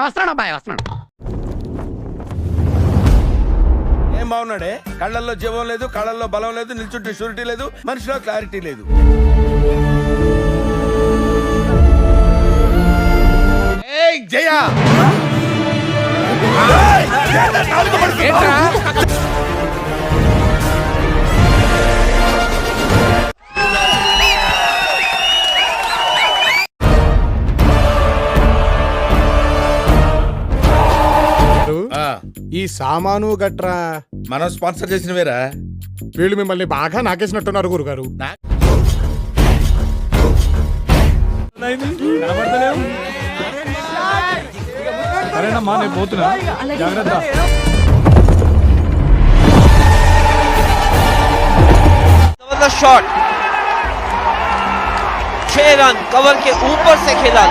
వస్తున్నాడు అబ్బాయి వస్తున్నాడు. ఏం బాగున్నాడే, కళ్ళల్లో జీవం లేదు, కళ్ళల్లో బలం లేదు, నిల్చుంటే షూరిటీ లేదు, మనిషిలో క్లారిటీ లేదు. ఏయ్ జయ, ఈ సామాను గట్రా మనం స్పాన్సర్ చేసినవేరా. వీళ్ళు మిమ్మల్ని బాగా నాకేసినట్టున్నారు గురుగారు. సరేనమ్మా నేను పోతున్నా, జాగ్రత్త. शॉट 6 रन कवर के ऊपर से खेला.